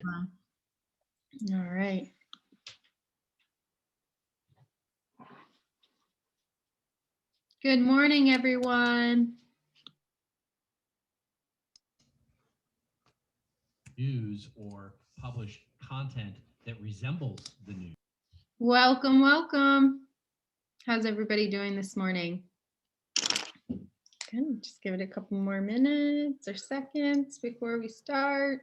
All right. Good morning, everyone. News or publish content that resembles the news. Welcome, welcome. How's everybody doing this morning? Good. Just give it a couple more minutes or seconds before we start.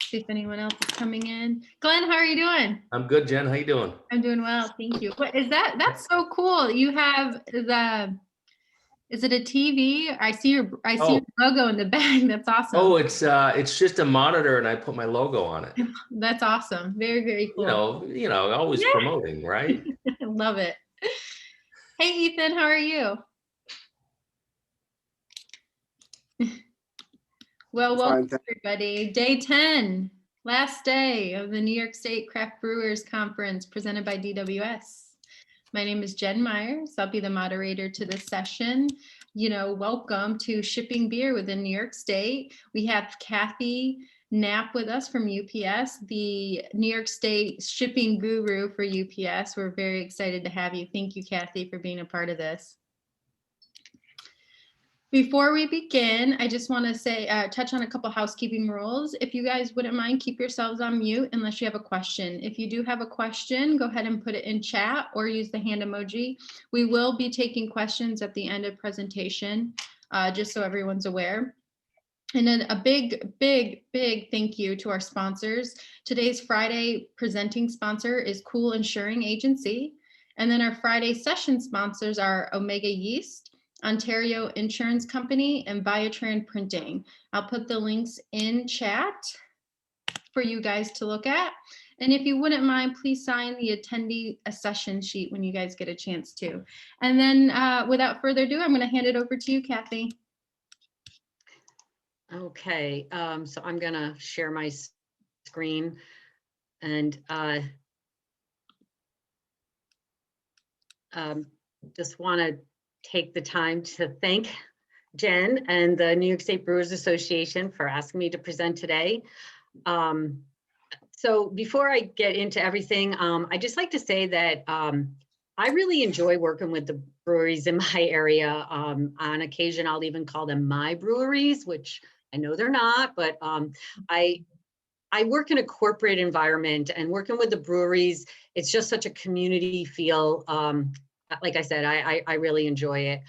See if anyone else is coming in. Glenn, how are you doing? I'm good, Jen. How you doing? I'm doing well, thank you. What is that? That's so cool. You have is it a TV? I see your logo in the back. That's awesome. Oh, it's just a monitor and I put my logo on it. That's awesome. Very, very cool. You know, always promoting, right? I love it. Hey, Ethan, how are you? Well, welcome everybody. Day 10, last day of the New York State Craft Brewers Conference presented by DWS. My name is Jen Myers. I'll be the moderator to this session. Welcome to Shipping Beer within New York State. We have Kathy Knapp with us from UPS, the New York State shipping guru for UPS. We're very excited to have you. Thank you, Kathy, for being a part of this. Before we begin, I just want to say, touch on a couple housekeeping rules. If you guys wouldn't mind, keep yourselves on mute unless you have a question. If you do have a question, go ahead and put it in chat or use the hand emoji. We will be taking questions at the end of presentation, just so everyone's aware. And then a big, big, big thank you to our sponsors. Today's Friday presenting sponsor is Cool Insuring Agency. And then our Friday session sponsors are Omega Yeast, Ontario Insurance Company, and Biotran Printing. I'll put the links in chat for you guys to look at. And if you wouldn't mind, please sign the attendee accession sheet when you guys get a chance to. And then without further ado, I'm going to hand it over to you, Kathy. Okay, so I'm going to share my screen and just want to take the time to thank Jen and the New York State Brewers Association for asking me to present today. So before I get into everything, I just like to say that I really enjoy working with the breweries in my area. On occasion, I'll even call them my breweries, which I know they're not, but I work in a corporate environment, and working with the breweries, it's just such a community feel. Like I said, I really enjoy it.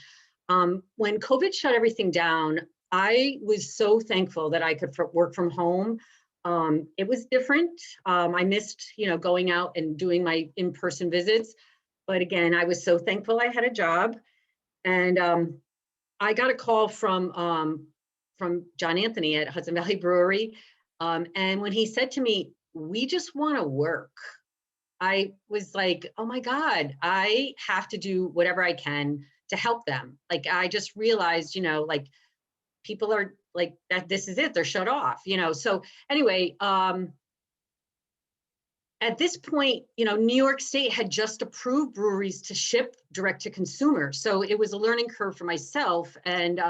When COVID shut everything down, I was so thankful that I could work from home. It was different. I missed, going out and doing my in-person visits. But again, I was so thankful I had a job. And I got a call from John Anthony at Hudson Valley Brewery. And when he said to me, "We just want to work," I was like, oh my God, I have to do whatever I can to help them. Like, I just realized, like, people are like, that this is it, they're shut off, So anyway, at this point, New York State had just approved breweries to ship direct to consumer. So it was a learning curve for myself. And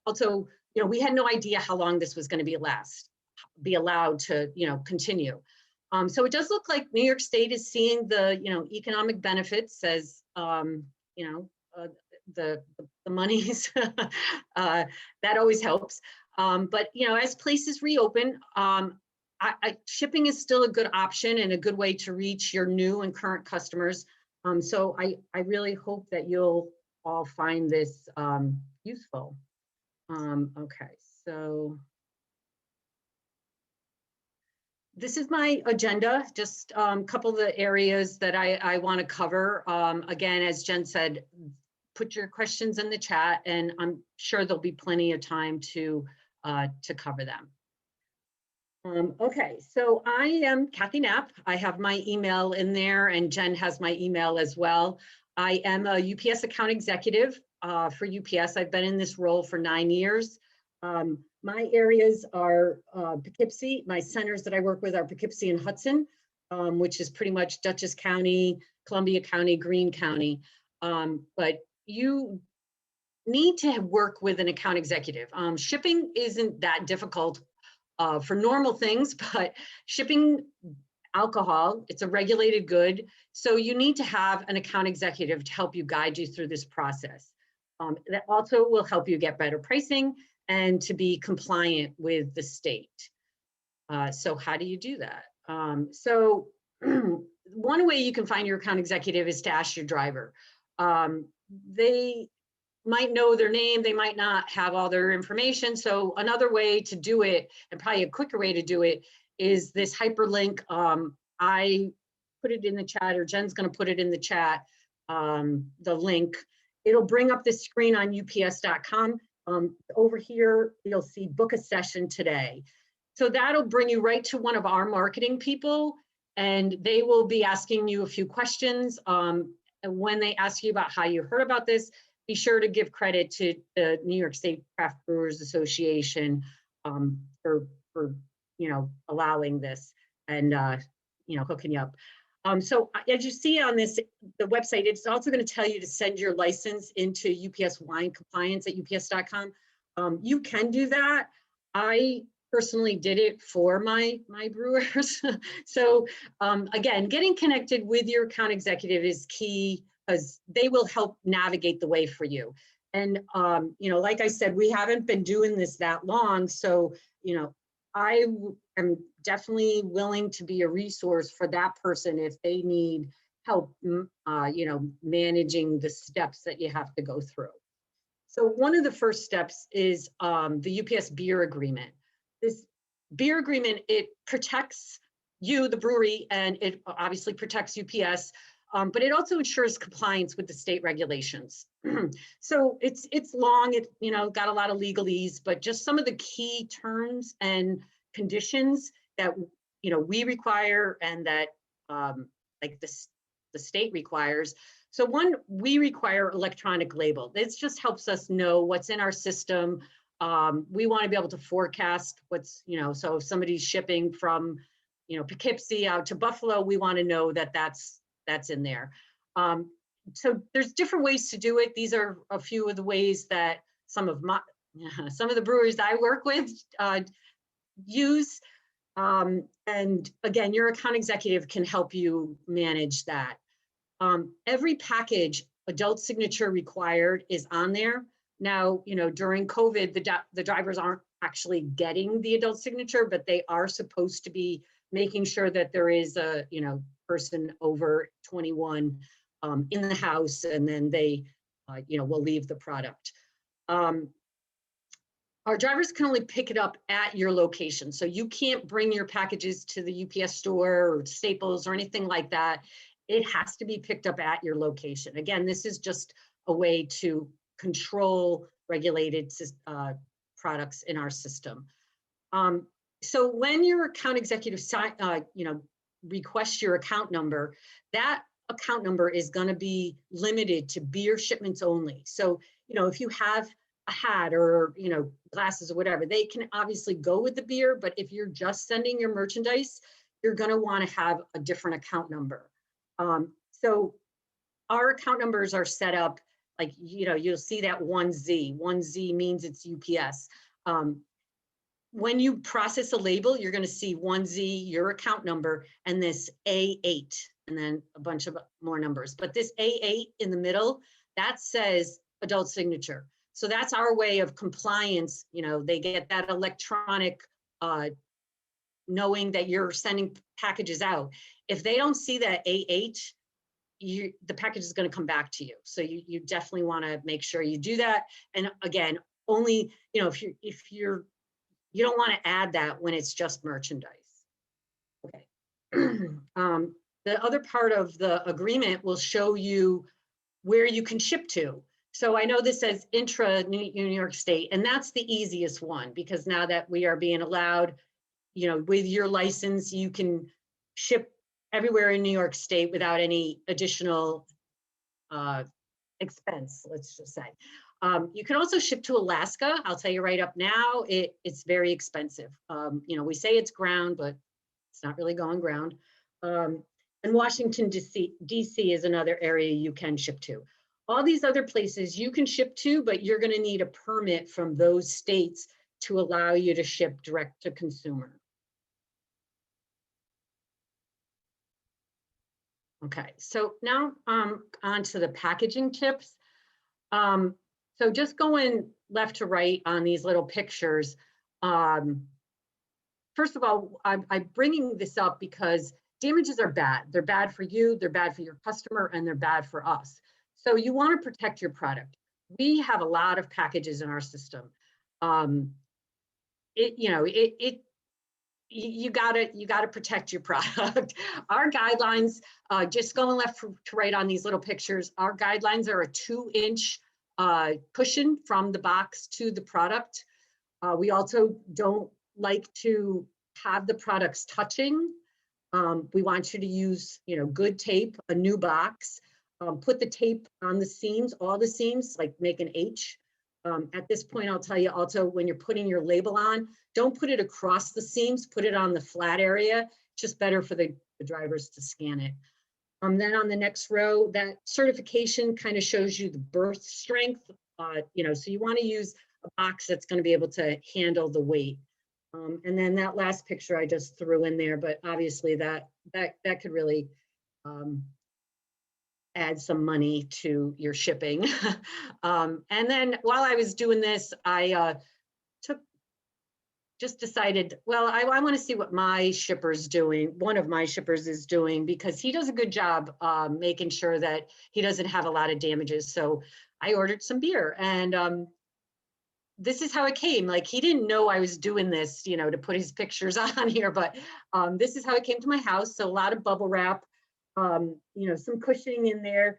also, we had no idea how long this was going to be allowed to, continue. So it does look like New York State is seeing the, economic benefits as, the monies, that always helps. But, as places reopen, shipping is still a good option and a good way to reach your new and current customers. So I really hope that you'll all find this useful. Okay, so this is my agenda, just a couple of the areas that I want to cover. Again, as Jen said, put your questions in the chat, and I'm sure there'll be plenty of time to cover them. Okay, so I am Kathy Knapp. I have my email in there, and Jen has my email as well. I am a UPS account executive for UPS. I've been in this role for 9 years. My areas are Poughkeepsie. My centers that I work with are Poughkeepsie and Hudson, which is pretty much Dutchess County, Columbia County, Greene County. But you need to work with an account executive. Shipping isn't that difficult. for normal things, but shipping alcohol, it's a regulated good. So you need to have an account executive to help you guide you through this process. That also will help you get better pricing and to be compliant with the state. So how do you do that? So one way you can find your account executive is to ask your driver. They might know their name, they might not have all their information. So another way to do it, and probably a quicker way to do it, is this hyperlink. I put it in the chat, or Jen's going to put it in the chat, the link. It'll bring up this screen on ups.com. Over here, you'll see book a session today. So that'll bring you right to one of our marketing people, and they will be asking you a few questions. And when they ask you about how you heard about this, be sure to give credit to the New York State Craft Brewers Association for allowing this and hooking you up. So as you see on the website, it's also going to tell you to send your license into UPS Wine Compliance at ups.com. You can do that. I personally did it for my brewers. So again, getting connected with your account executive is key, because they will help navigate the way for you. And like I said, we haven't been doing this that long, so I am definitely willing to be a resource for that person if they need help, managing the steps that you have to go through. So one of the first steps is the UPS beer agreement. This beer agreement, it protects you, the brewery, and it obviously protects UPS, but it also ensures compliance with the state regulations. So it's long, it got a lot of legalese, but just some of the key terms and conditions that we require and that the state requires. So one, we require electronic label. This just helps us know what's in our system. We want to be able to forecast what's, so if somebody's shipping from, Poughkeepsie out to Buffalo, we want to know that that's in there. So there's different ways to do it. These are a few of the ways that some of the breweries I work with use. And again, your account executive can help you manage that. Every package, adult signature required, is on there. Now, during COVID, the drivers aren't actually getting the adult signature, but they are supposed to be making sure that there is a, person over 21 in the house, and then they, will leave the product. Our drivers can only pick it up at your location. So you can't bring your packages to the UPS store or Staples or anything like that. It has to be picked up at your location. Again, this is just a way to control regulated products in our system. So when your account executive requests your account number, that account number is going to be limited to beer shipments only. So, if you have a hat or, glasses or whatever, they can obviously go with the beer, but if you're just sending your merchandise, you're going to want to have a different account number. So our account numbers are set up like, you'll see that 1Z. 1Z means it's UPS. When you process a label, you're going to see 1Z, your account number, and this A8, and then a bunch of more numbers. But this A8 in the middle, that says adult signature. So that's our way of compliance. They get that electronic knowing that you're sending packages out. If they don't see that A8, the package is going to come back to you. So you definitely want to make sure you do that. And again, only, if you don't want to add that when it's just merchandise. Okay. The other part of the agreement will show you where you can ship to. So I know this says intra New York State, and that's the easiest one, because now that we are being allowed, with your license, you can ship everywhere in New York State without any additional expense, let's just say. You can also ship to Alaska. I'll tell you right up now, it's very expensive. We say it's ground, but it's not really going ground. And Washington, DC is another area you can ship to. All these other places you can ship to, but you're going to need a permit from those states to allow you to ship direct to consumer. Okay, so now on to the packaging tips. So just going left to right on these little pictures. First of all, I'm bringing this up because damages are bad. They're bad for you, they're bad for your customer, and they're bad for us. So you want to protect your product. We have a lot of packages in our system. You gotta protect your product. Our guidelines, just going left to right on these little pictures, our guidelines are a 2-inch cushion from the box to the product. We also don't like to have the products touching. We want you to use, good tape, a new box. Put the tape on the seams, all the seams, like make an H. At this point, I'll tell you also, when you're putting your label on, don't put it across the seams, put it on the flat area. It's just better for the drivers to scan it. Then on the next row, that certification kind of shows you the berth strength. So you want to use a box that's going to be able to handle the weight. And then that last picture I just threw in there, but obviously that could really add some money to your shipping. And then while I was doing this, I decided, well, I want to see what my shipper's doing. One of my shippers is doing, because he does a good job making sure that he doesn't have a lot of damages. So I ordered some beer, and this is how it came. Like, he didn't know I was doing this, to put his pictures on here, but this is how it came to my house. So a lot of bubble wrap, some cushioning in there.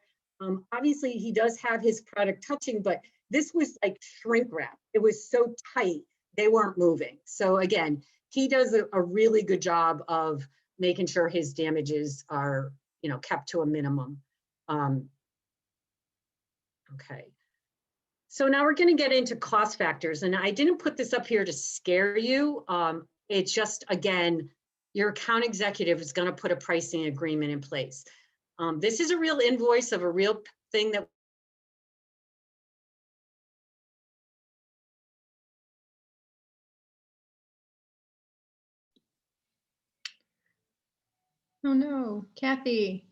Obviously he does have his product touching, but this was like shrink wrap. It was so tight, they weren't moving. So again, he does a really good job of making sure his damages are, kept to a minimum. Okay. So now we're going to get into cost factors, and I didn't put this up here to scare you. It's just, again, your account executive is going to put a pricing agreement in place. This is a real invoice of a real thing that Oh no, Kathy.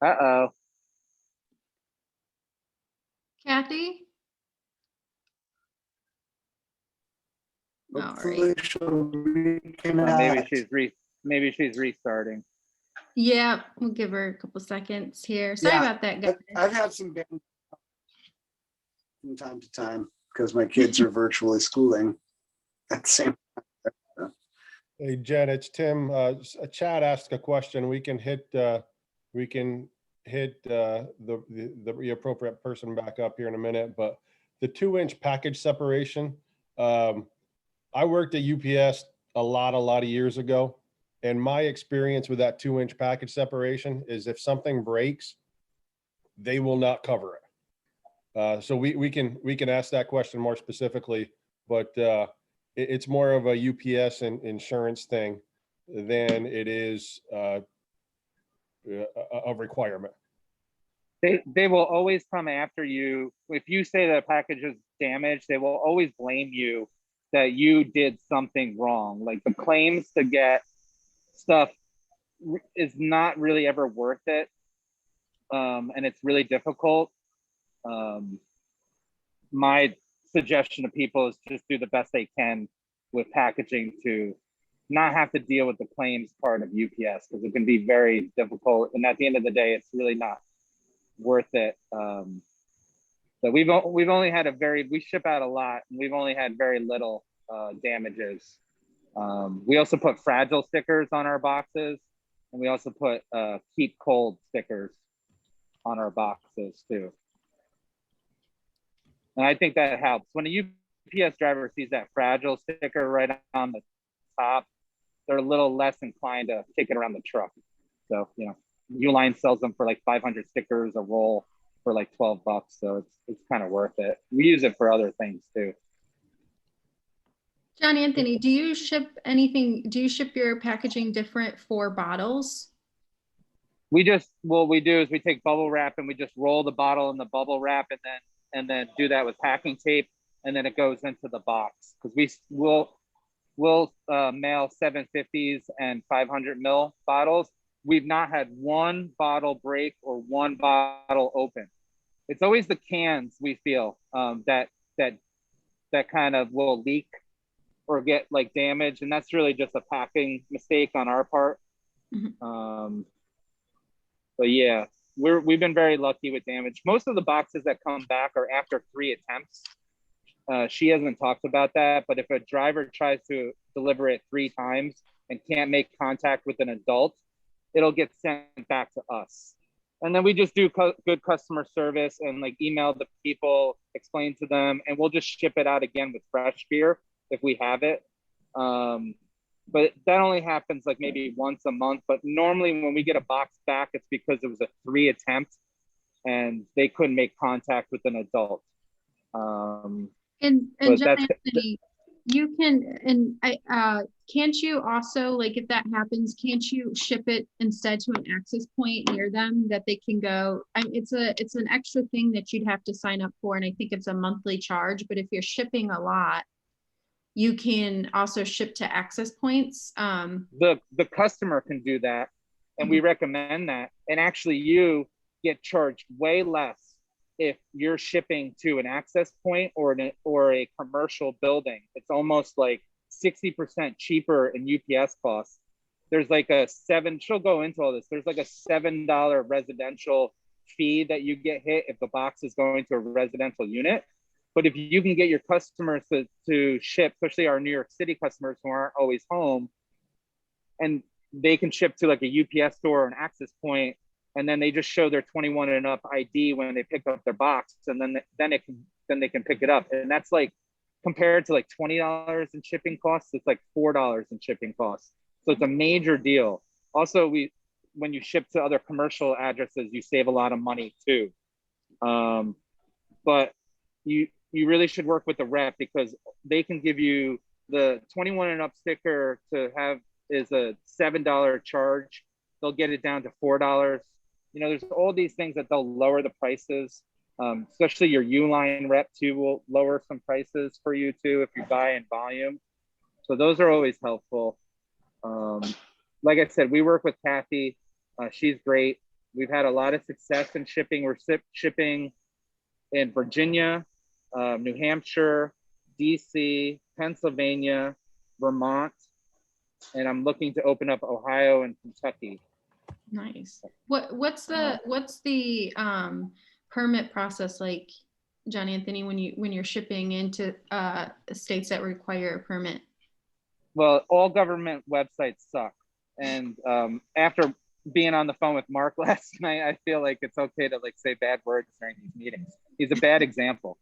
Uh-oh. Kathy? All right. Hopefully she'll reconnect. Maybe she's restarting. Yeah, we'll give her a couple seconds here. Sorry Yeah, about that, guys. I've had some band from time to time because my kids are virtually schooling at the same time. Hey, Jen, it's Tim. Chad asked a question. We can hit the appropriate person back up here in a minute, but the 2-inch package separation, I worked at UPS a lot of years ago. And my experience with that 2-inch package separation is if something breaks, they will not cover it. So we can ask that question more specifically, but it's more of a UPS and insurance thing than it is a requirement. They will always come after you. If you say the package is damaged, they will always blame you that you did something wrong. Like, the claims to get stuff is not really ever worth it. And it's really difficult. My suggestion to people is just do the best they can with packaging to not have to deal with the claims part of UPS, because it can be very difficult. And at the end of the day, it's really not worth it. So we've only had we ship out a lot, and we've only had very little damages. We also put fragile stickers on our boxes, and we also put keep cold stickers on our boxes too. And I think that helps. When a UPS driver sees that fragile sticker right on the top, they're a little less inclined to take it around the truck. So, you know, Uline sells them for like 500 stickers a roll for like $12. So it's kind of worth it. We use it for other things too. John Anthony, do you ship anything? Do you ship your packaging different for bottles? What we do is we take bubble wrap and we just roll the bottle in the bubble wrap and then do that with packing tape, and then it goes into the box, because we'll mail 750s and 500 ml bottles. We've not had one bottle break or one bottle open. It's always the cans we feel that kind of will leak or get like damaged, and that's really just a packing mistake on our part. Mm-hmm. But yeah, we've been very lucky with damage. Most of the boxes that come back are after 3 attempts. She hasn't talked about that, but if a driver tries to deliver it 3 times and can't make contact with an adult, it'll get sent back to us. And then we just do good customer service and like email the people, explain to them, and we'll just ship it out again with fresh beer if we have it. But that only happens like maybe once a month. But normally when we get a box back, it's because it was a 3 attempt and they couldn't make contact with an adult. And John Anthony, you can, and can't you also, like, if that happens, can't you ship it instead to an access point near them that they can go? It's an extra thing that you'd have to sign up for, and I think it's a monthly charge. But if you're shipping a lot, you can also ship to access points. The customer can do that, and we recommend that. And actually, you get charged way less if you're shipping to an access point or a commercial building. It's almost like 60% cheaper in UPS costs. There's like she'll go into all this. There's like a $7 residential fee that you get hit if the box is going to a residential unit. But if you can get your customers to ship, especially our New York City customers who aren't always home, and they can ship to like a UPS store or an access point, and then they just show their 21 and up ID when they pick up their box, and then they can pick it up. And that's like, compared to like $20 in shipping costs, it's like $4 in shipping costs. So it's a major deal. Also, when you ship to other commercial addresses, you save a lot of money too. But you really should work with the rep, because they can give you the 21 and up sticker to have is a $7 charge. They'll get it down to $4. You know, there's all these things that they'll lower the prices. Especially your Uline rep too will lower some prices for you too if you buy in volume. So those are always helpful. Like I said, we work with Kathy. She's great. We've had a lot of success in shipping. We're shipping in Virginia, New Hampshire, DC, Pennsylvania, Vermont, and I'm looking to open up Ohio and Kentucky. Nice. What's the permit process like, John Anthony, when you're shipping into states that require a permit? Well, all government websites suck, and after being on the phone with Mark last night, I feel like it's okay to like say bad words during these meetings. He's a bad example.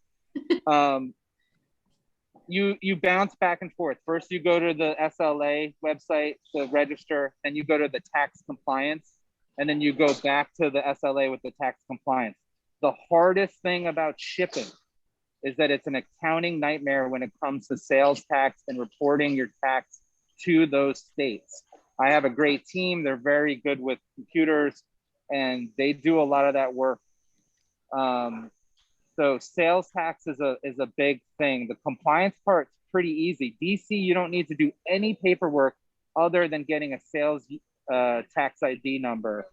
You bounce back and forth. First, you go to the SLA website to register, then you go to the tax compliance, and then you go back to the SLA with the tax compliance. The hardest thing about shipping is that it's an accounting nightmare when it comes to sales tax and reporting your tax to those states. I have a great team. They're very good with computers, and they do a lot of that work. So sales tax is a big thing. The compliance part's pretty easy. DC, you don't need to do any paperwork other than getting a sales tax ID number,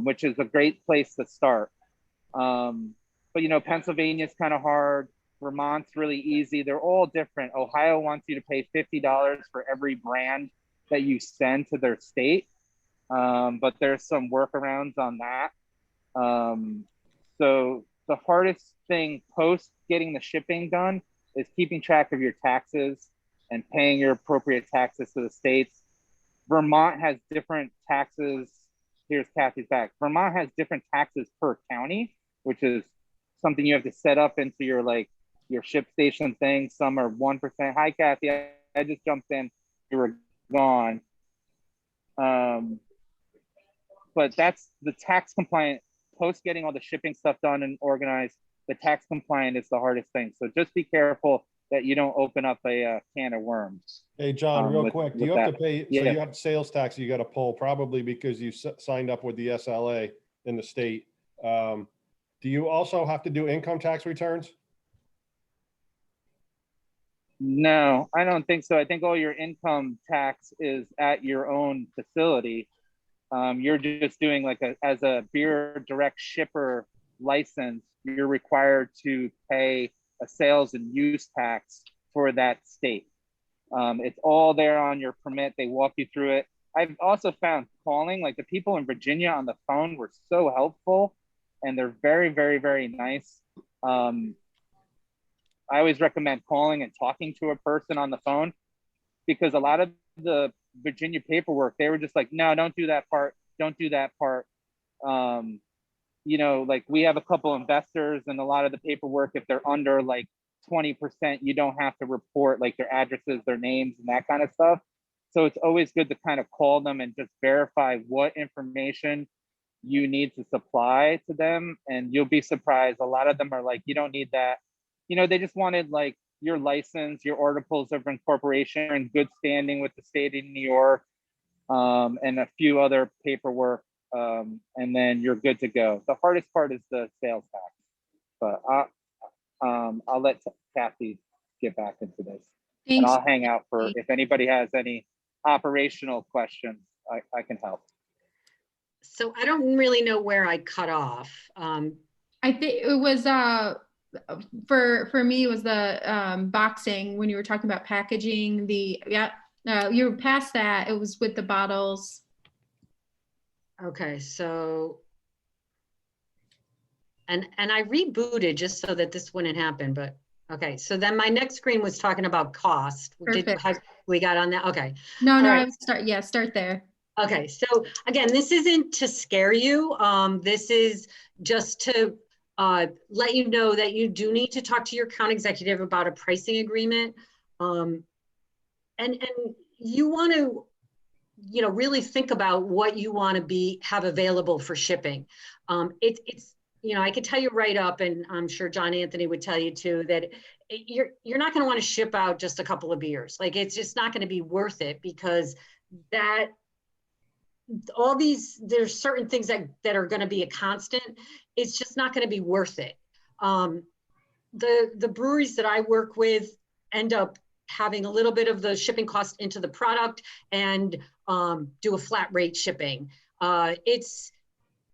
which is a great place to start. But you know, Pennsylvania's kind of hard. Vermont's really easy. They're all different. Ohio wants you to pay $50 for every brand that you send to their state. But there's some workarounds on that. So the hardest thing post getting the shipping done is keeping track of your taxes and paying your appropriate taxes to the states. Vermont has different taxes. Here's Kathy's back. Vermont has different taxes per county, which is something you have to set up into your your ship station thing. Some are 1%. Hi, Kathy. I just jumped in. You were gone. But that's the tax compliant, post getting all the shipping stuff done and organized, the tax compliant is the hardest thing. So just be careful that you don't open up a can of worms. Hey, John, real quick, do you have to that. pay, so Yeah. you have sales tax you got to pull probably because you signed up with the SLA in the state. Do you also have to do income tax returns? No, I don't think so. I think all your income tax is at your own facility. You're just doing like as a beer direct shipper license, you're required to pay a sales and use tax for that state. It's all there on your permit. They walk you through it. I've also found calling, like the people in Virginia on the phone were so helpful, and they're very, very, very nice. I always recommend calling and talking to a person on the phone, because a lot of the Virginia paperwork, they were just like, no, don't do that part. Don't do that part. You know, like we have a couple investors, and a lot of the paperwork, if they're under like 20%, you don't have to report like their addresses, their names, and that kind of stuff. So it's always good to kind of call them and just verify what information you need to supply to them. And you'll be surprised. A lot of them are like, you don't need that. You know, they just wanted like your license, your articles of incorporation in good standing with the state of New York, and a few other paperwork, and then you're good to go. The hardest part is the sales tax, but I'll let Kathy get back into this. And Thanks. I'll hang out for, if anybody has any operational questions, I can help. So I don't really know where I cut off. I think it was for me it was the boxing, when you were talking about packaging. You were past that. It was with the bottles. Okay, so and I rebooted just so that this wouldn't happen, but okay. So then my next screen was talking about cost. We got on that? Okay. No, All no, right. I would start there. Okay, so again, this isn't to scare you. This is just to let you know that you do need to talk to your account executive about a pricing agreement. And you want to, you know, really think about what you want to have available for shipping. It's, you know, I could tell you right up, and I'm sure John Anthony would tell you too, that you're not going to want to ship out just a couple of beers. Like, it's just not going to be worth it, because there's certain things that are going to be a constant. It's just not going to be worth it. The breweries that I work with end up having a little bit of the shipping cost into the product and do a flat rate shipping.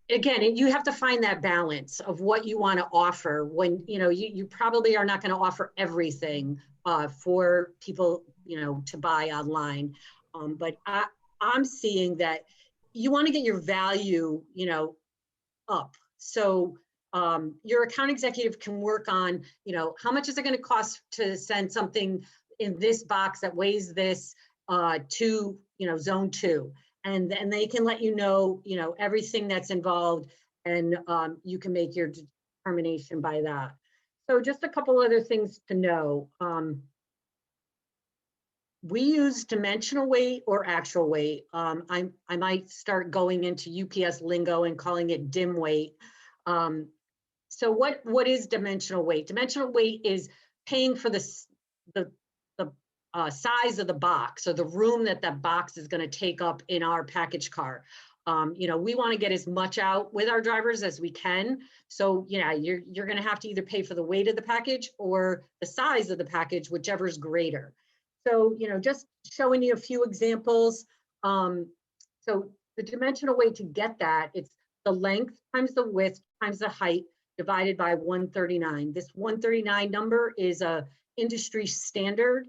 Again, you have to find that balance of what you want to offer when, you know, you probably are not going to offer everything for people, you know, to buy online. But I'm seeing that you want to get your value, you know, up. So your account executive can work on, you know, how much is it going to cost to send something in this box that weighs this to, you know, zone 2. And they can let you know, everything that's involved, and you can make your determination by that. So just a couple other things to know. We use dimensional weight or actual weight. I might start going into UPS lingo and calling it dim weight. So what is dimensional weight? Dimensional weight is paying for the size of the box, or the room that box is going to take up in our package car. You know, we want to get as much out with our drivers as we can. So, yeah, you're going to have to either pay for the weight of the package or the size of the package, whichever is greater. So, you know, just showing you a few examples. So the dimensional weight to get that, it's the length times the width times the height divided by 139. This 139 number is a industry standard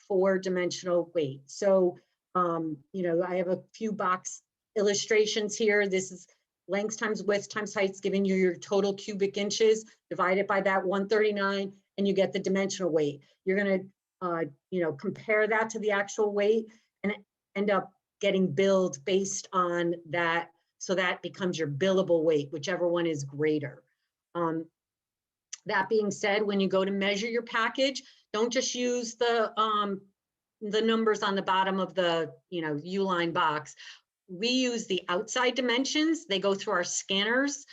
for dimensional weight. So, you know, I have a few box illustrations here. This is length times width times heights, giving you your total cubic inches, divided by that 139, and you get the dimensional weight. You're going to, you know, compare that to the actual weight and end up getting billed based on that. So that becomes your billable weight, whichever one is greater. That being said, when you go to measure your package, don't just use the the numbers on the bottom of the, U-line box. We use the outside dimensions. They go through our scanners.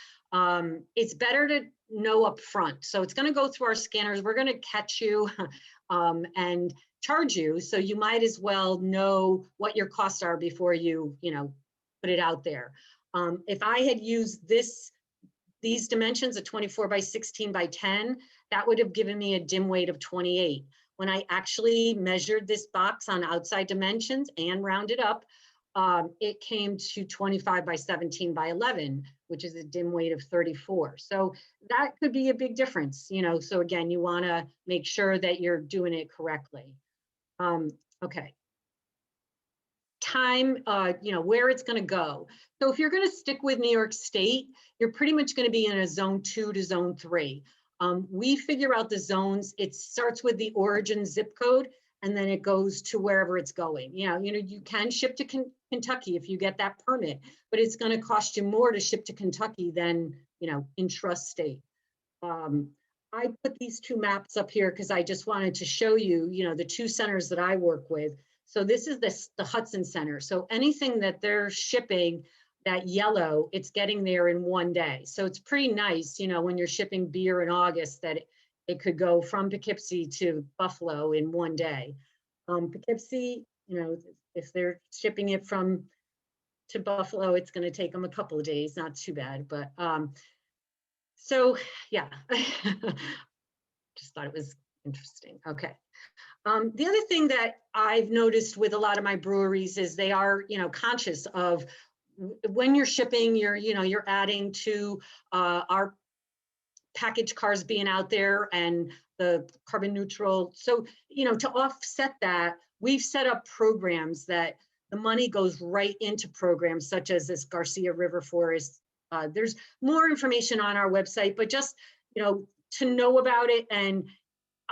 It's better to know up front. So it's going to go through our scanners. We're going to catch you and charge you. So you might as well know what your costs are before you, put it out there. If I had used these dimensions of 24 by 16 by 10, that would have given me a dim weight of 28. When I actually measured this box on outside dimensions and rounded up, it came to 25 by 17 by 11, which is a dim weight of 34. So that could be a big difference, so again, you want to make sure that you're doing it correctly. Okay. Time, where it's going to go. So if you're going to stick with New York State, you're pretty much going to be in a zone 2 to zone 3. We figure out the zones. It starts with the origin zip code, and then it goes to wherever it's going. You can ship to Kentucky if you get that permit, but it's going to cost you more to ship to Kentucky than, intrastate. I put these two maps up here because I just wanted to show you, the two centers that I work with. So this is the Hudson Center. So anything that they're shipping, that yellow, it's getting there in one day. So it's pretty nice, when you're shipping beer in August, that it could go from Poughkeepsie to Buffalo in one day. Poughkeepsie, if they're shipping it to Buffalo, it's going to take them a couple of days, not too bad. But so yeah, just thought it was interesting. Okay. The other thing that I've noticed with a lot of my breweries is they are, conscious of when you're shipping, you're adding to our package cars being out there and the carbon neutral. So, to offset that, we've set up programs that the money goes right into programs such as this Garcia River Forest. There's more information on our website, but just, to know about it. And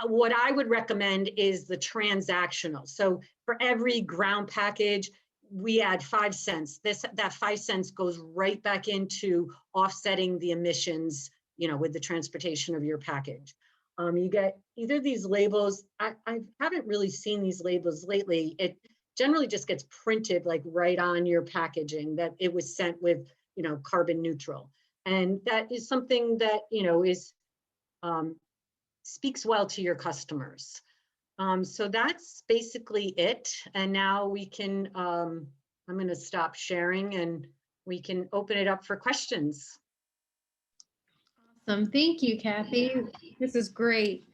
what I would recommend is the transactional. So for every ground package, we add 5 cents. That 5 cents goes right back into offsetting the emissions, with the transportation of your package. You get either these labels. I haven't really seen these labels lately. It generally just gets printed like right on your packaging that it was sent with, carbon neutral. And that is something that, is speaks well to your customers. So that's basically it. And now we can, I'm going to stop sharing and we can open it up for questions. Awesome. Thank you, Kathy. This is great.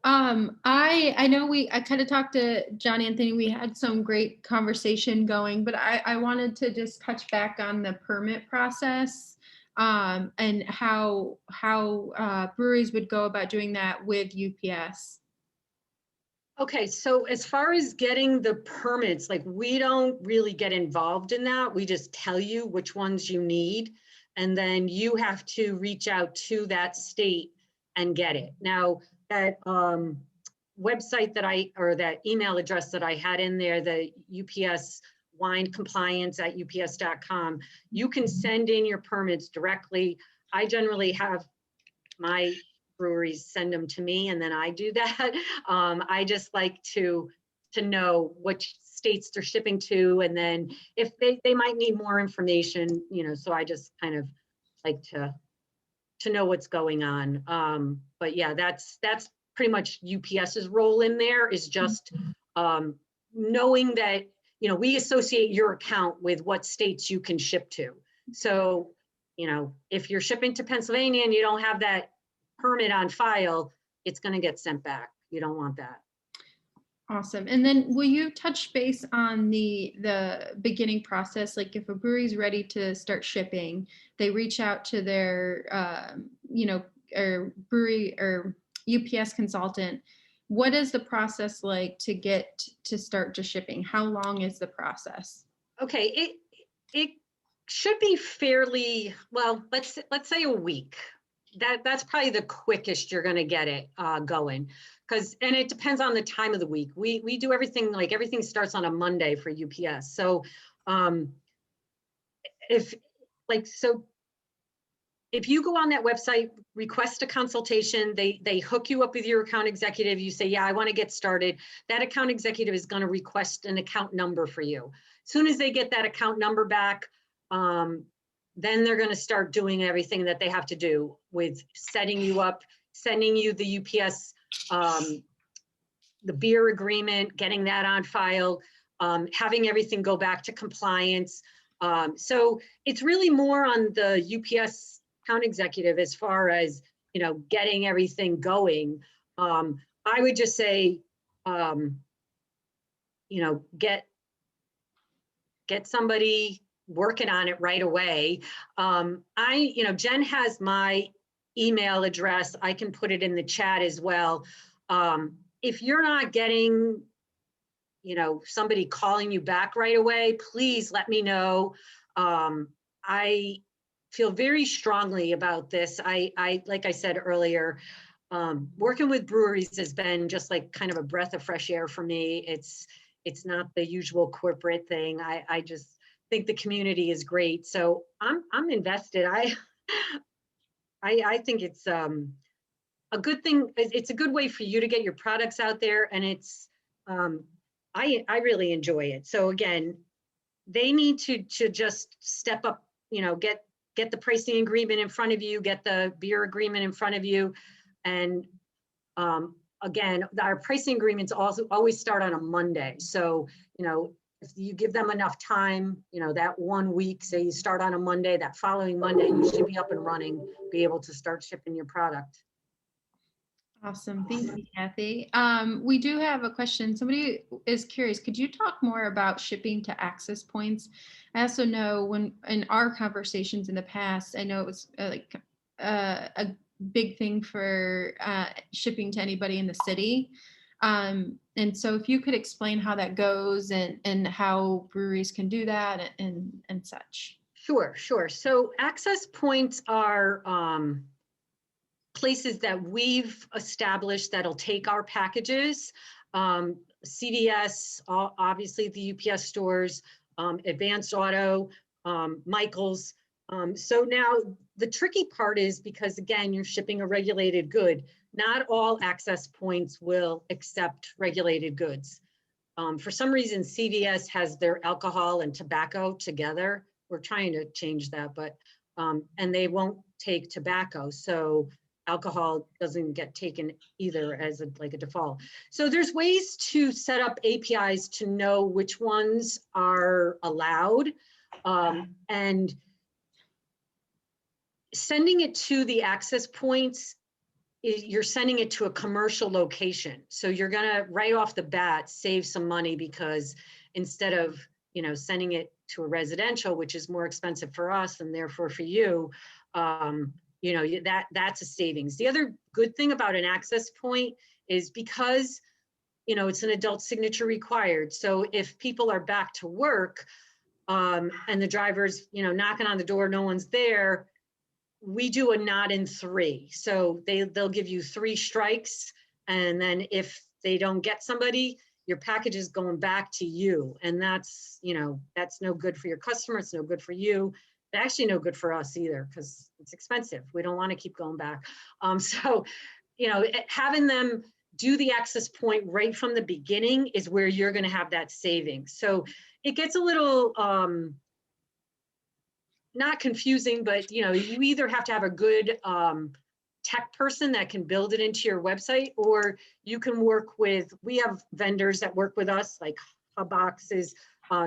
I know I kind of talked to John Anthony. We had some great conversation going, but I wanted to just touch back on the permit process and how breweries would go about doing that with UPS. Okay, so as far as getting the permits, like we don't really get involved in that. We just tell you which ones you need, and then you have to reach out to that state and get it. Now, that website or that email address that I had in there, the UPS wine compliance at ups.com, you can send in your permits directly. I generally have my breweries send them to me and then I do that. I just like to know which states they're shipping to, and then if they might need more information, so I just kind of like to know what's going on. But yeah, that's pretty much UPS's role in there, is just knowing that, we associate your account with what states you can ship to. So, if you're shipping to Pennsylvania and you don't have that permit on file, it's going to get sent back. You don't want that. Awesome. And then will you touch base on the beginning process? Like if a brewery's ready to start shipping, they reach out to their, or brewery or UPS consultant. What is the process like to get to start to shipping? How long is the process? Okay, it should be fairly, well, let's say a week. That's probably the quickest you're going to get it going, and it depends on the time of the week. We do everything, like everything starts on a Monday for UPS. So if you go on that website, request a consultation, they hook you up with your account executive. You say, yeah, I want to get started. That account executive is going to request an account number for you. As soon as they get that account number back, then they're going to start doing everything that they have to do with setting you up, sending you the UPS, the beer agreement, getting that on file, having everything go back to compliance. So it's really more on the UPS account executive as far as, you know, getting everything going. I would just say, you know, get somebody working on it right away. You know, Jen has my email address. I can put it in the chat as well. If you're not getting, you know, somebody calling you back right away, please let me know. I feel very strongly about this. I like I said earlier, working with breweries has been just like kind of a breath of fresh air for me. It's not the usual corporate thing. I just think the community is great. So I'm invested. I think it's a good thing. It's a good way for you to get your products out there, and it's I really enjoy it. So again, they need to just step up, you know, get the pricing agreement in front of you, get the beer agreement in front of you. And again, our pricing agreements also always start on a Monday. So, you know, if you give them enough time, you know, that 1 week, say you start on a Monday, that following Monday, you should be up and running, be able to start shipping your product. Awesome. Thank you, Kathy. We do have a question. Somebody is curious. Could you talk more about shipping to access points? I also know when in our conversations in the past, I know it was like a big thing for shipping to anybody in the city. And so if you could explain how that goes and how breweries can do that and such. Sure. So access points are places that we've established that'll take our packages. CVS, obviously the UPS stores, Advanced Auto, Michael's. So now the tricky part is because again, you're shipping a regulated good. Not all access points will accept regulated goods. For some reason, CVS has their alcohol and tobacco together. We're trying to change that, but, and they won't take tobacco. So alcohol doesn't get taken either as like a default. So there's ways to set up APIs to know which ones are allowed, and sending it to the access points, you're sending it to a commercial location. So you're gonna right off the bat save some money because instead of, you know, sending it to a residential, which is more expensive for us and therefore for you, you know, that's a savings. The other good thing about an access point is because, you know, it's an adult signature required. So if people are back to work and the driver's, you know, knocking on the door, no one's there, we do a not in 3. So they'll give you 3 strikes. And then if they don't get somebody, your package is going back to you. And that's, you know, that's no good for your customer. It's no good for you. Actually no good for us either because it's expensive. We don't want to keep going back. So, you know, having them do the access point right from the beginning is where you're going to have that savings. So it gets a little not confusing, but you know, you either have to have a good tech person that can build it into your website, or you can work with, we have vendors that work with us, like Hubbox is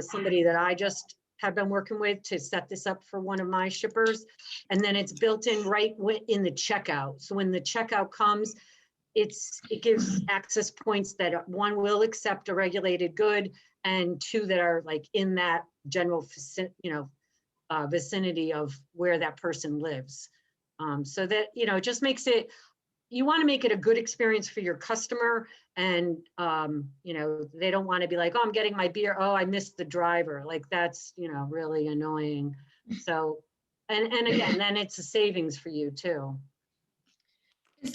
somebody that I just have been working with to set this up for one of my shippers. And then it's built in right in the checkout. So when the checkout comes, it gives access points that 1 will accept a regulated good and 2 that are like in that general, you know, vicinity of where that person lives. So that, you know, it just makes it, you want to make it a good experience for your customer. And, you know, they don't want to be like, oh, I'm getting my beer. Oh, I missed the driver. Like that's, you know, really annoying. So, and again, then it's a savings for you too. Is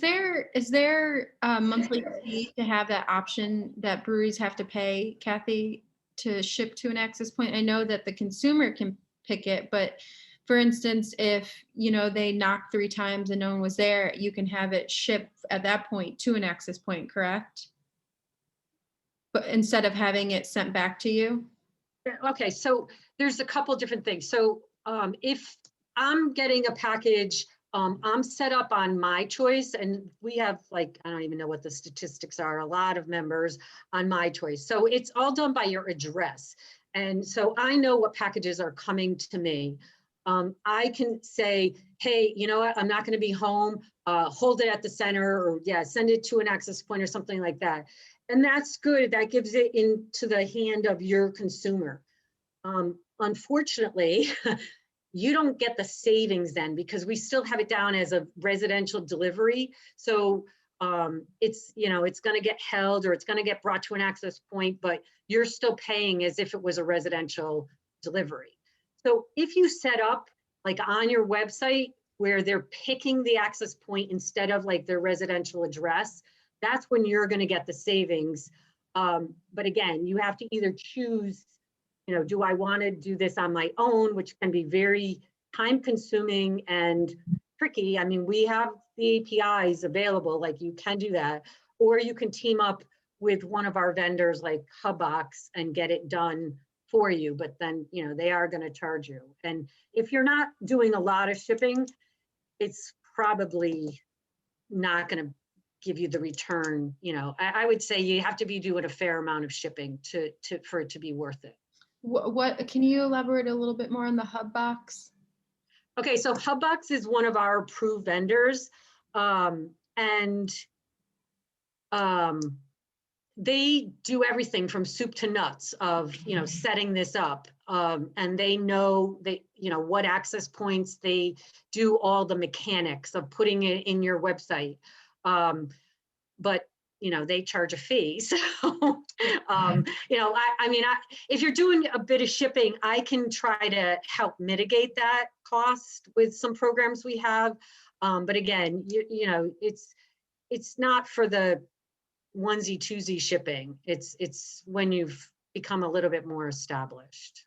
there a monthly fee to have that option that breweries have to pay, Kathy, to ship to an access point? I know that the consumer can pick it, but for instance, if, you know, they knocked 3 times and no one was there, you can have it shipped at that point to an access point, correct? But instead of having it sent back to you? Okay, so there's a couple different things. So if I'm getting a package, I'm set up on My Choice, and we have, like, I don't even know what the statistics are, a lot of members on My Choice. So it's all done by your address. And so I know what packages are coming to me. I can say, hey, you know what, I'm not going to be home, hold it at the center, or yeah, send it to an access point or something like that. And that's good. That gives it into the hand of your consumer. Unfortunately, you don't get the savings then, because we still have it down as a residential delivery. So it's, you know, it's going to get held, or it's going to get brought to an access point, but you're still paying as if it was a residential delivery. So if you set up like on your website where they're picking the access point instead of like their residential address, that's when you're going to get the savings. But again, you have to either choose, you know, do I want to do this on my own, which can be very time consuming and tricky. I mean, we have the APIs available, like you can do that, or you can team up with one of our vendors like Hubbox and get it done for you, but then, you know, they are going to charge you. And if you're not doing a lot of shipping, it's probably not going to give you the return. You know, I would say you have to be doing a fair amount of shipping for it to be worth it. What can you elaborate a little bit more on the Hubbox? Okay, so Hubbox is one of our approved vendors, and they do everything from soup to nuts of, you know, setting this up, and they know you know, what access points. They do all the mechanics of putting it in your website, but you know, they charge a fee. So you know, I mean, if you're doing a bit of shipping, I can try to help mitigate that cost with some programs we have, but again, you know, it's not for the onesie twosie shipping. It's when you've become a little bit more established.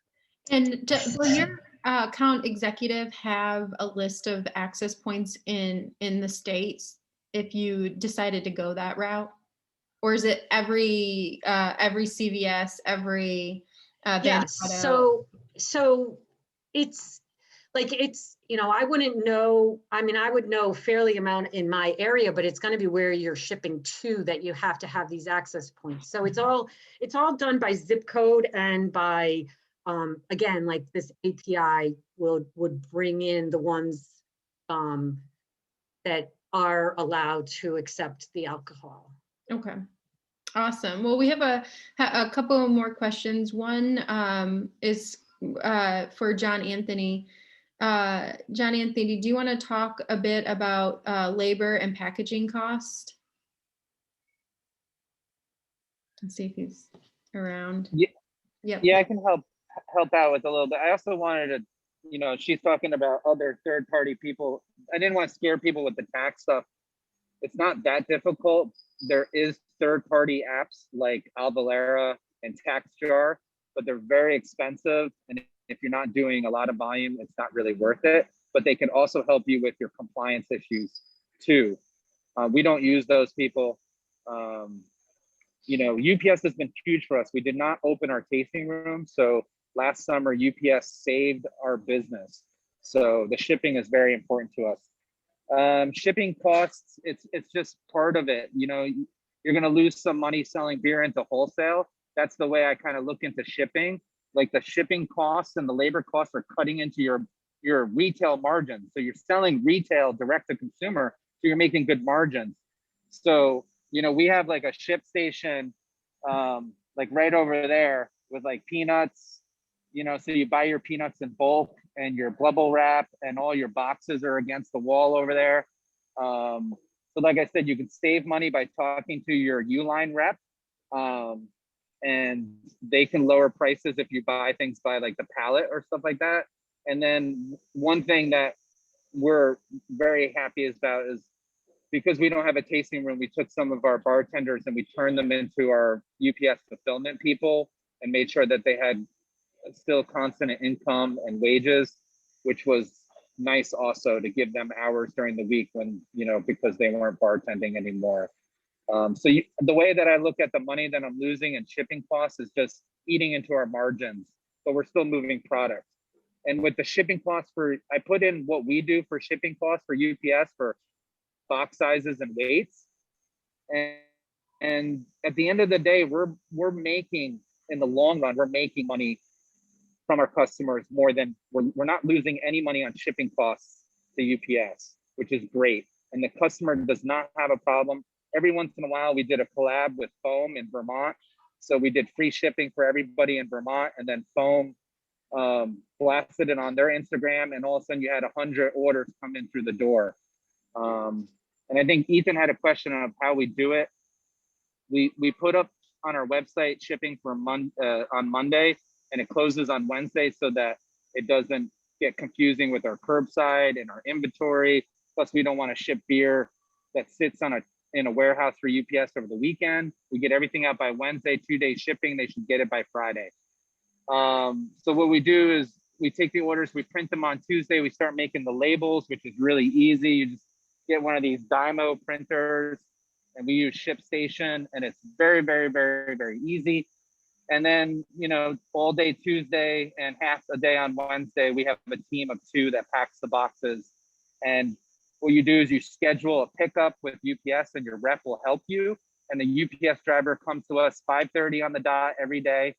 And will your account executive have a list of access points in the states if you decided to go that route? Or is it every CVS, every Yeah, so it's like, it's, you know, I wouldn't know, I mean, I would know fairly amount in my area, but it's going to be where you're shipping to that you have to have these access points. So it's all done by zip code and by, again, like this API would bring in the ones that are allowed to accept the alcohol. Okay. Awesome. Well, we have a couple more questions. One is for John Anthony. John Anthony, do you want to talk a bit about labor and packaging cost? Let's see if he's around. Yeah. Yep. Yeah, I can help out with a little bit. I also wanted to, you know, she's talking about other third-party people. I didn't want to scare people with the tax stuff. It's not that difficult. There is third-party apps like Alvalera and TaxJar, but they're very expensive. And if you're not doing a lot of volume, it's not really worth it. But they can also help you with your compliance issues too. We don't use those people. You know, UPS has been huge for us. We did not open our tasting room. So last summer, UPS saved our business. So the shipping is very important to us. Shipping costs, it's just part of it. You know, you're going to lose some money selling beer into wholesale. That's the way I kind of look into shipping. Like the shipping costs and the labor costs are cutting into your retail margins. So you're selling retail direct to consumer, so you're making good margins. So, you know, we have like a ship station, like right over there with like peanuts, you know, so you buy your peanuts in bulk and your bubble wrap and all your boxes are against the wall over there. So like I said, you can save money by talking to your Uline rep, and they can lower prices if you buy things by like the pallet or stuff like that. And then one thing that we're very happy about is because we don't have a tasting room, we took some of our bartenders and we turned them into our UPS fulfillment people and made sure that they had still constant income and wages. which was nice also to give them hours during the week when, because they weren't bartending anymore. The way that I look at the money that I'm losing in shipping costs is just eating into our margins, but we're still moving product. And with the shipping costs I put in what we do for shipping costs for UPS for box sizes and weights. And at the end of the day, we're making, in the long run, we're making money from our customers more than we're not losing any money on shipping costs to UPS, which is great. And the customer does not have a problem. Every once in a while, we did a collab with Foam in Vermont. So we did free shipping for everybody in Vermont, and then Foam blasted it on their Instagram, and all of a sudden you had 100 orders come in through the door. And I think Ethan had a question of how we do it. We put up on our website shipping for on Monday, and it closes on Wednesday so that it doesn't get confusing with our curbside and our inventory. Plus, we don't want to ship beer that sits in a warehouse for UPS over the weekend. We get everything out by Wednesday, 2-day shipping. They should get it by Friday. So what we do is we take the orders, we print them on Tuesday. We start making the labels, which is really easy. You just get one of these Dymo printers, and we use ShipStation, and it's very, very, very, very easy. And then, all day Tuesday and half a day on Wednesday, we have a team of 2 that packs the boxes. And what you do is you schedule a pickup with UPS, and your rep will help you. And the UPS driver comes to us 5:30 on the dot every day.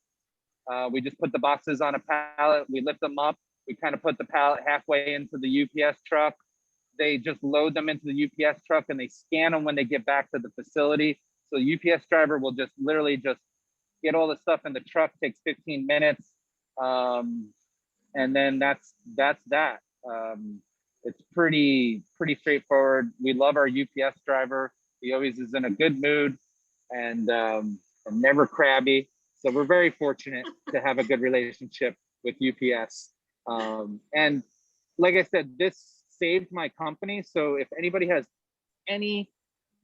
We just put the boxes on a pallet, we lift them up, we kind of put the pallet halfway into the UPS truck. They just load them into the UPS truck, and they scan them when they get back to the facility. So the UPS driver will just literally just get all the stuff in the truck, takes 15 minutes. And then that's that. It's pretty straightforward. We love our UPS driver. He always is in a good mood and never crabby. So we're very fortunate to have a good relationship with UPS. And like I said, this saved my company. So if anybody has any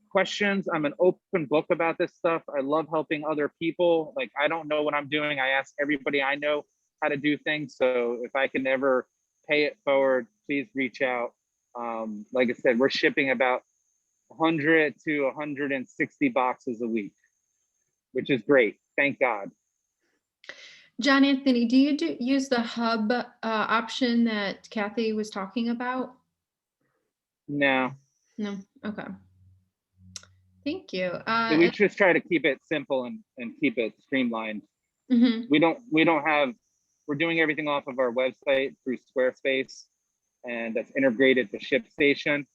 questions, I'm an open book about this stuff. I love helping other people. Like, I don't know what I'm doing. I ask everybody I know how to do things. So if I can ever pay it forward, please reach out. Like I said, we're shipping about 100 to 160 boxes a week, which is great. Thank God. John Anthony, do you use the hub option that Kathy was talking about? No. No. Okay. Thank you. We just try to keep it simple and keep it streamlined. Mm-hmm. We're doing everything off of our website through Squarespace, and that's integrated to ShipStation.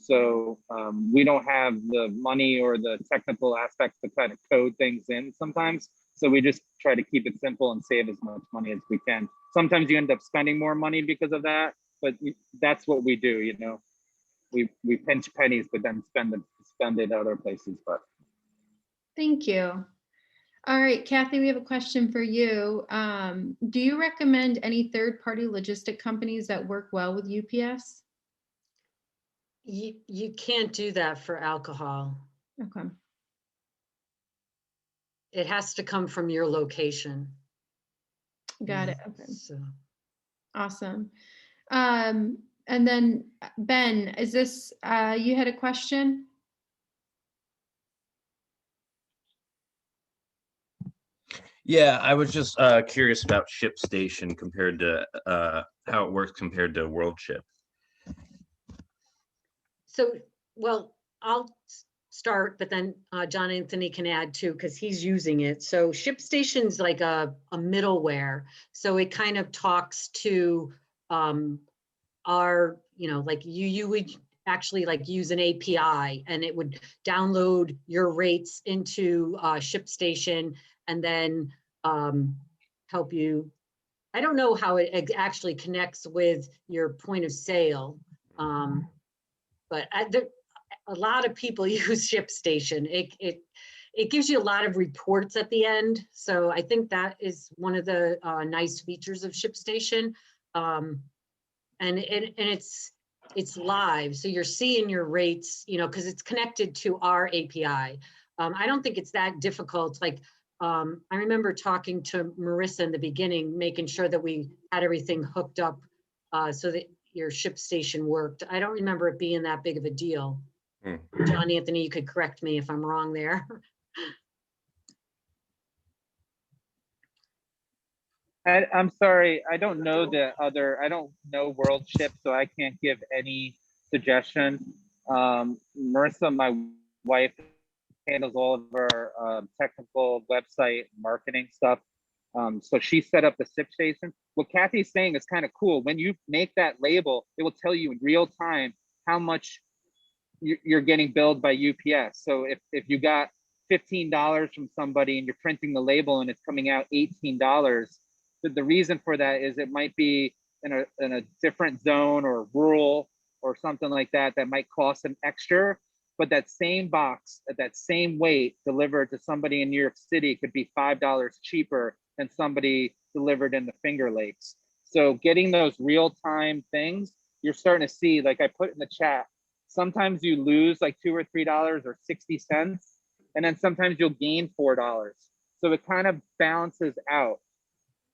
So we don't have the money or the technical aspects to kind of code things in sometimes. So we just try to keep it simple and save as much money as we can. Sometimes you end up spending more money because of that, but that's what we do, We pinch pennies, but then spend it other places. But thank you. All right, Kathy, we have a question for you. Do you recommend any third-party logistic companies that work well with UPS? You can't do that for alcohol. Okay. It has to come from your location. Got it. Okay. So. Awesome. And then Ben, is this, you had a question? Yeah, I was just curious about ShipStation compared to how it works compared to WorldShip. So, well, I'll start, but then John Anthony can add too, because he's using it. So ShipStation's like a middleware. So it kind of talks to our, like you would actually like use an API, and it would download your rates into ShipStation and then help you. I don't know how it actually connects with your point of sale, but a lot of people use ShipStation. It gives you a lot of reports at the end. So I think that is one of the nice features of ShipStation. And it's live. So you're seeing your rates, because it's connected to our API. I don't think it's that difficult. Like, I remember talking to Marissa in the beginning, making sure that we had everything hooked up so that your ship station worked. I don't remember it being that big of a deal. Hmm. John Anthony, you could correct me if I'm wrong there. I'm sorry, I don't know I don't know World Ship, so I can't give any suggestion. Marissa, my wife, handles all of our technical website marketing stuff. So she set up the SIP station. What Kathy's saying is kind of cool. When you make that label, it will tell you in real time how much you're getting billed by UPS. So if you got $15 from somebody and you're printing the label and it's coming out $18, the reason for that is it might be in a different zone or rural or something like that that might cost an extra. But that same box at that same weight delivered to somebody in New York City could be $5 cheaper than somebody delivered in the Finger Lakes. So getting those real-time things, you're starting to see, like I put in the chat, sometimes you lose like $2 or $3 or 60 cents, and then sometimes you'll gain $4. So it kind of balances out.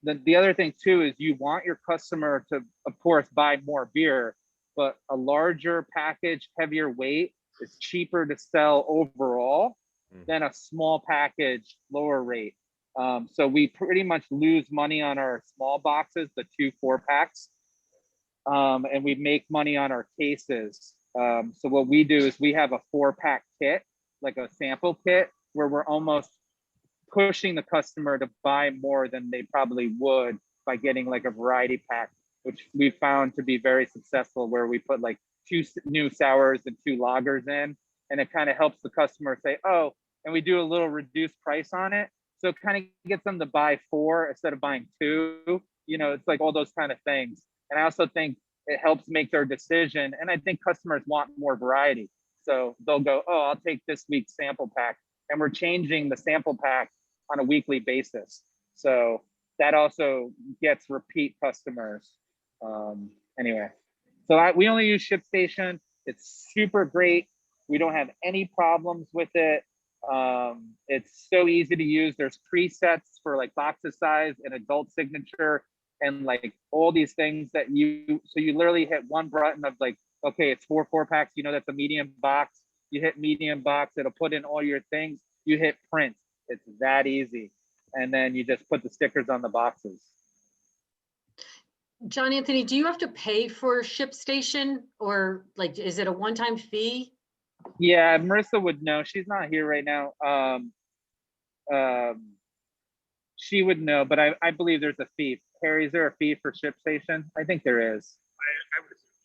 The other thing too is you want your customer to, of course, buy more beer, but a larger package, heavier weight is cheaper to sell overall than a small package, lower rate. So we pretty much lose money on our small boxes, the 2 4-packs, and we make money on our cases. So what we do is we have a 4-pack kit, like a sample kit, where we're almost pushing the customer to buy more than they probably would by getting like a variety pack, which we found to be very successful, where we put like 2 new sours and 2 lagers in, and it kind of helps the customer say, oh, and we do a little reduced price on it. So it kind of gets them to buy 4 instead of buying 2, you know, it's like all those kind of things. And I also think it helps make their decision. And I think customers want more variety. So they'll go, oh, I'll take this week's sample pack. And we're changing the sample pack on a weekly basis. So that also gets repeat customers. Anyway, so we only use ShipStation. It's super great. We don't have any problems with it. It's so easy to use. There's presets for like boxes size and adult signature and like all these things that so you literally hit one button of like, okay, it's 4 4-packs. You know, that's a medium box. You hit medium box, it'll put in all your things. You hit print. It's that easy. And then you just put the stickers on the boxes. John Anthony, do you have to pay for ShipStation, or like, is it a one-time fee? Yeah, Marissa would know. She's not here right now. She would know, but I believe there's a fee. Harry, is there a fee for ShipStation? I think there is.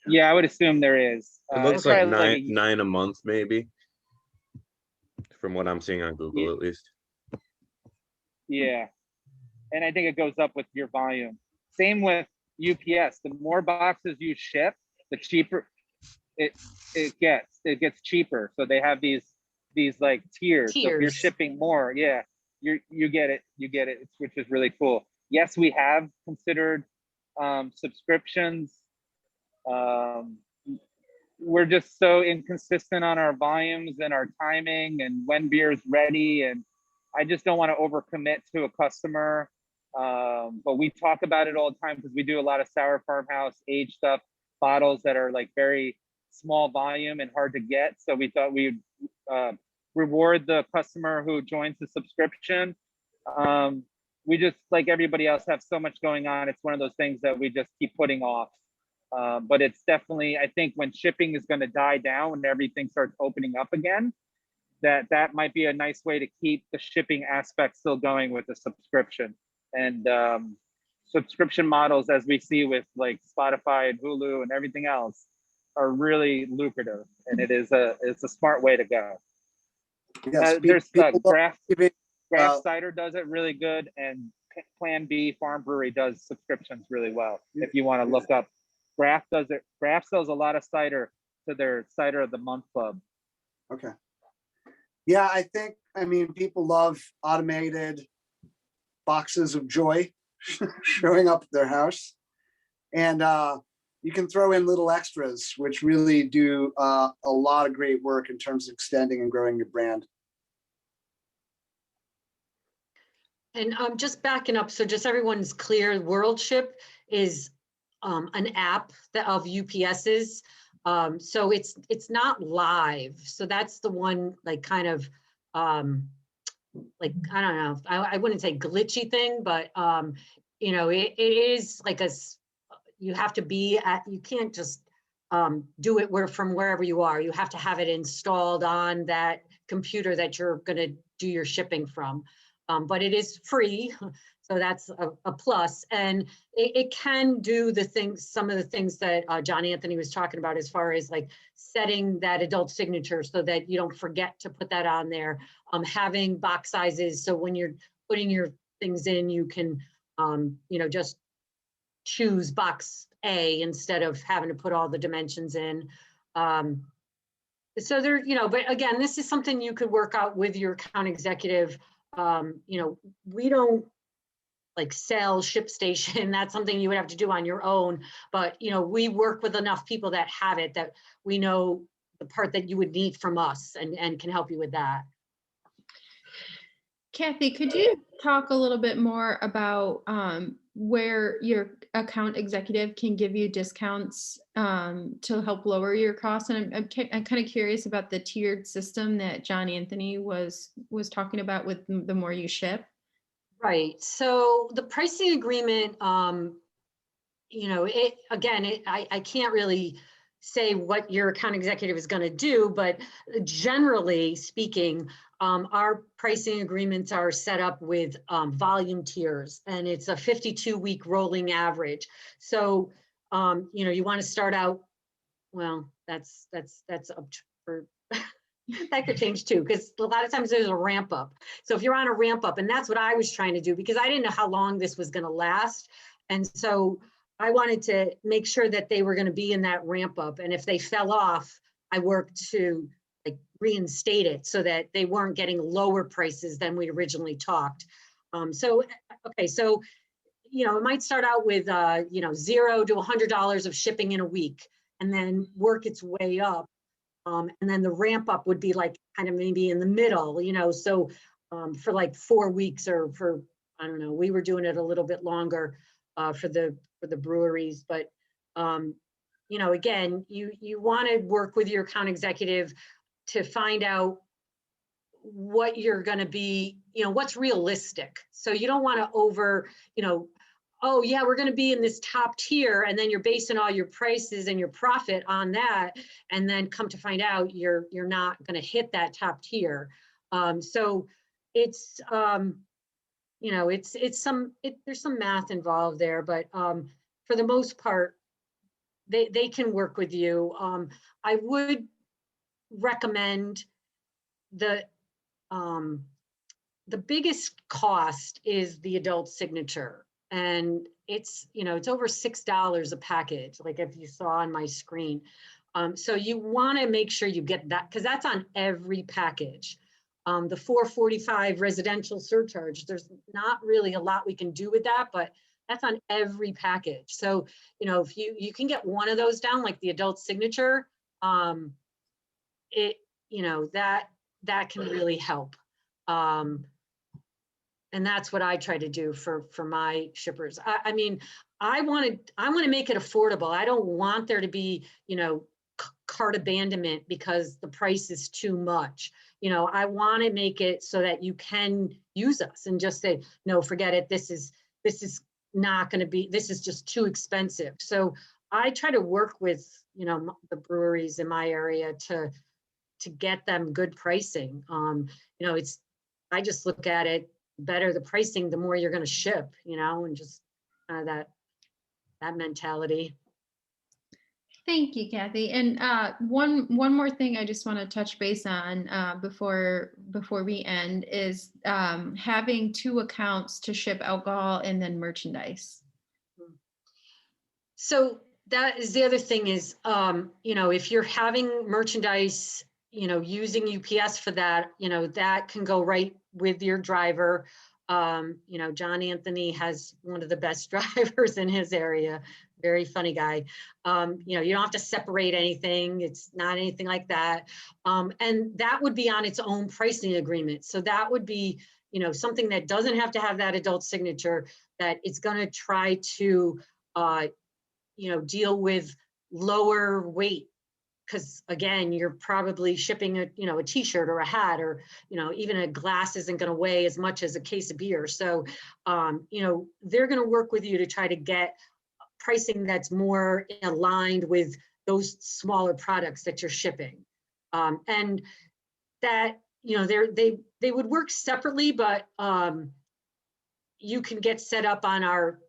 Yeah, I would assume there is. It looks it's like probably nine a month, maybe, from what I'm seeing on Google, Yeah. at least. Yeah, and I think it goes up with your volume. Same with UPS. The more boxes you ship, the cheaper it gets. It gets cheaper. So they have these like tiers. So if you're Tiers. shipping more, yeah, you get it. You get it, which is really cool. Yes, we have considered subscriptions. We're just so inconsistent on our volumes and our timing and when beer is ready, and I just don't want to overcommit to a customer. But we talk about it all the time because we do a lot of sour farmhouse aged stuff, bottles that are like very small volume and hard to get. So we thought we'd reward the customer who joins the subscription. We just, like everybody else, have so much going on. It's one of those things that we just keep putting off. But it's definitely, I think when shipping is going to die down, when everything starts opening up again, that might be a nice way to keep the shipping aspect still going with the subscription. And subscription models, as we see with like Spotify and Hulu and everything else, are really lucrative, and it's a smart way to go. Yes, There's people love giving, Craft Cider does it really good, and Plan B Farm Brewery does subscriptions really well. If you want to look up, Craft does it. Craft sells a lot of cider to their Cider of the Month Club. Okay. Yeah, I mean, people love automated boxes of joy showing up at their house. And you can throw in little extras, which really do a lot of great work in terms of extending and growing your brand. And just backing up, so just everyone's clear, World Ship is an app of UPS's. So it's not live. So that's the one like kind of like, I don't know, I wouldn't say glitchy thing, but you know, it is like you have to be at, you can't just do it from wherever you are. You have to have it installed on that computer that you're going to do your shipping from. But it is free, so that's a plus. And it can do the things, some of the things that John Anthony was talking about, as far as like setting that adult signature so that you don't forget to put that on there. Having box sizes, so when you're putting your things in, you can, you know, just choose box A instead of having to put all the dimensions in. So there, you know, but again, this is something you could work out with your account executive. You know, we don't like sell ShipStation. That's something you would have to do on your own. But, you know, we work with enough people that have it, that we know the part that you would need from us, and can help you with that. Kathy, could you talk a little bit more about where your account executive can give you discounts to help lower your costs? And I'm kind of curious about the tiered system that John Anthony was talking about with the more you ship. Right. So the pricing agreement, you know, I can't really say what your account executive is going to do, but generally speaking, our pricing agreements are set up with volume tiers, and it's a 52-week rolling average. So, you know, you want to start out, well, that's up for, that could change too, because a lot of times there's a ramp up. So if you're on a ramp up, and that's what I was trying to do, because I didn't know how long this was going to last. And so I wanted to make sure that they were going to be in that ramp up. And if they fell off, I worked to like reinstate it so that they weren't getting lower prices than we originally talked. So, okay, so, you know, it might start out with, you know, $0 to $100 of shipping in a week, and then work its way up. And then the ramp up would be like kind of maybe in the middle, you know, so for like 4 weeks, or for, I don't know, we were doing it a little bit longer for the breweries. But, you know, again, you want to work with your account executive to find out what you're going to be, you know, what's realistic. So you don't want to you know, oh yeah, we're going to be in this top tier, and then you're basing all your prices and your profit on that, and then come to find out you're not going to hit that top tier. So it's you know, there's some math involved there, but for the most part, they can work with you. I would recommend the biggest cost is the adult signature. And it's, you know, it's over $6 a package, like if you saw on my screen. So you want to make sure you get that, because that's on every package. The $4.45 residential surcharge, there's not really a lot we can do with that, but that's on every package. So, you know, if you can get one of those down, like the adult signature, you know, that can really help. And that's what I try to do for my shippers. I mean, I want to make it affordable. I don't want there to be, you know, cart abandonment because the price is too much. You know, I want to make it so that you can use us and just say, no, forget it. This is not going to be, this is just too expensive. So I try to work with, you know, the breweries in my area to get them good pricing. You know, I just look at it, better the pricing, the more you're going to ship, you know, and just that mentality. Thank you, Kathy. And one more thing I just want to touch base on before we end is having 2 accounts to ship alcohol and then merchandise. So that is the other thing is, you know, if you're having merchandise, you know, using UPS for that, you know, that can go right with your driver. You know, John Anthony has one of the best drivers in his area. Very funny guy. You know, you don't have to separate anything. It's not anything like that. And that would be on its own pricing agreement. So that would be, you know, something that doesn't have to have that adult signature, that it's going to try to, deal with lower weight. Because again, you're probably shipping a t-shirt or a hat, or, even a glass isn't going to weigh as much as a case of beer. So, they're going to work with you to try to get pricing that's more aligned with those smaller products that you're shipping. And that, they would work separately, but you can get set up on our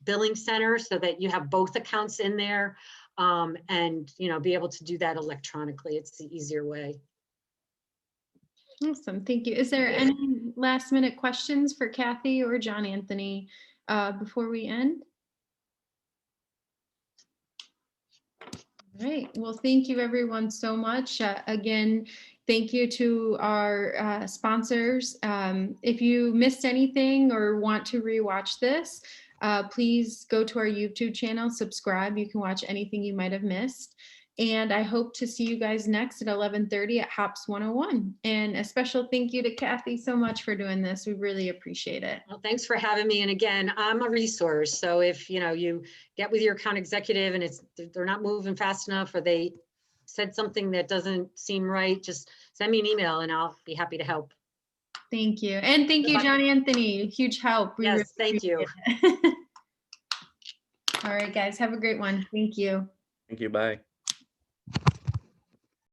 billing center so that you have both accounts in there, and be able to do that electronically. It's the easier way. Awesome, thank you. Is there any last minute questions for Kathy or John Anthony before we end? All right, well, thank you everyone so much. Again, thank you to our sponsors. If you missed anything or want to rewatch this, please go to our YouTube channel, subscribe. You can watch anything you might have missed. And I hope to see you guys next at 11:30 at Hops 101. And a special thank you to Kathy so much for doing this. We really appreciate it. Well, thanks for having me. And again, I'm a resource. So if you get with your account executive and they're not moving fast enough, or they said something that doesn't seem right, just send me an email and I'll be happy to help. Thank you. And thank you, John Anthony. Huge help. We Yes, thank you. All right, guys, have a great one. Thank you. Thank you. Bye.